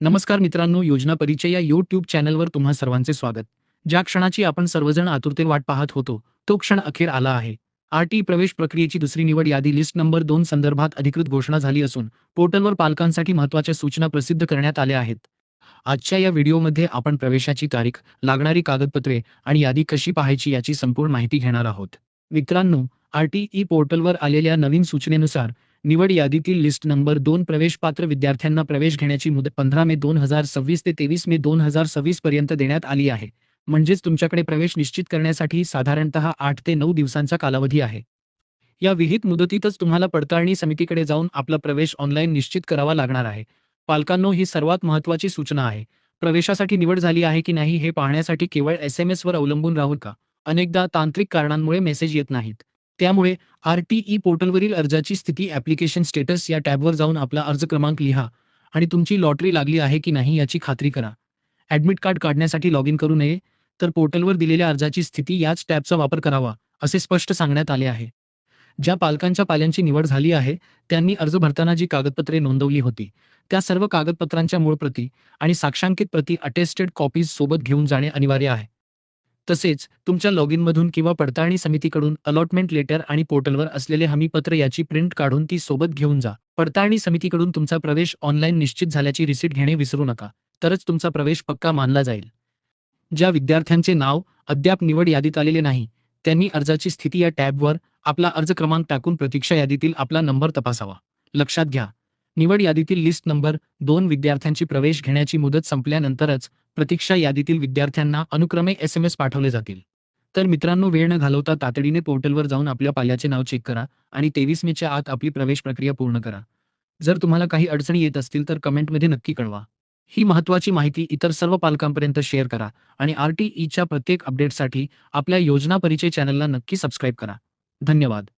नमस्कार मित्रांनो, योजना परिचय या YouTube चॅनलवर तुम्हा सर्वांचे स्वागत. ज्या क्षणाची आपण सर्वजण आतुरतेने वाट पाहत होतो, तो क्षण अखेर आला आहे. आरटी प्रवेश प्रक्रियेची दुसरी निवड यादी लिस्ट नंबर 2 संदर्भात अधिकृत घोषणा झाली असून पोर्टलवर पालकांसाठी महत्त्वाच्या सूचना प्रसिद्ध करण्यात आल्या आहेत. आजच्या या व्हिडिओमध्ये आपण प्रवेशाची तारीख, लागणारी कागदपत्रे आणि यादी कशी पाहायची याची संपूर्ण माहिती घेणार आहोत. मित्रांनो, आरटीई पोर्टलवर आलेल्या नवीन सूचनेनुसार निवड यादीतील लिस्ट नंबर 2 प्रवेशपात्र विद्यार्थ्यांना प्रवेश घेण्याची मुदत 15 मे 2026 ते 23 मे 2026 पर्यंत देण्यात आली आहे. म्हणजेच तुमच्याकडे प्रवेश निश्चित करण्यासाठी साधारणतः 8 ते 9 दिवसांचा कालावधी आहे. या विहित मुदतीतच तुम्हाला पडताळणी समितीकडे जाऊन आपला प्रवेश ऑनलाईन निश्चित करावा लागणार आहे. पालकांनो, ही सर्वात महत्त्वाची सूचना आहे. प्रवेशासाठी निवड झाली आहे की नाही हे पाहण्यासाठी केवळ SMS वर अवलंबून राहू नका. अनेकदा तांत्रिक कारणांमुळे मेसेज येत नाहीत. त्यामुळे आरटीई पोर्टलवरील अर्जाची स्थिती ॲप्लिकेशन स्टेटस या टॅबवर जाऊन आपला अर्ज क्रमांक लिहा आणि तुमची लॉटरी लागली आहे की नाही याची खात्री करा. ॲडमिट कार्ड काढण्यासाठी लॉग इन करू नये, तर पोर्टलवर दिलेल्या अर्जाची स्थिती याच टॅबचा वापर करावा, असे स्पष्ट सांगण्यात आले आहे. ज्या पालकांच्या पाल्यांची निवड झाली आहे, त्यांनी अर्ज भरताना जी कागदपत्रे नोंदवली होती, त्या सर्व कागदपत्रांच्या मूळ प्रती आणि साक्षांकित प्रती अटेस्टेड कॉपीज सोबत घेऊन जाणे अनिवार्य आहे. तसेच तुमच्या लॉगिनमधून किंवा पडताळणी समितीकडून अलॉटमेंट लेटर आणि पोर्टलवर असलेले हमीपत्र याची प्रिंट काढून ती सोबत घेऊन जा. पडताळणी समितीकडून तुमचा प्रवेश ऑनलाईन निश्चित झाल्याची रिसीट घेणे विसरू नका, तरच तुमचा प्रवेश पक्का मानला जाईल. ज्या विद्यार्थ्यांचे नाव अद्याप निवड यादीत आलेले नाही, त्यांनी अर्जाची स्थिती या टॅबवर आपला अर्ज क्रमांक टाकून प्रतीक्षा यादीतील आपला नंबर तपासावा. लक्षात घ्या, निवड यादीतील लिस्ट नंबर 2 विद्यार्थ्यांची प्रवेश घेण्याची मुदत संपल्यानंतरच प्रतीक्षा यादीतील विद्यार्थ्यांना अनुक्रमे SMS पाठवले जातील. तर मित्रांनो, वेळ न घालवता तातडीने पोर्टलवर जाऊन आपल्या पाल्याचे नाव चेक करा आणि 23 मेच्या आत आपली प्रवेश प्रक्रिया पूर्ण करा. जर तुम्हाला काही अडचणी येत असतील तर कमेंटमध्ये नक्की कळवा. ही महत्त्वाची माहिती इतर सर्व पालकांपर्यंत शेअर करा आणि आरटीईच्या प्रत्येक अपडेटसाठी आपल्या योजना परिचय चॅनलला नक्की सबस्क्राईब करा. धन्यवाद.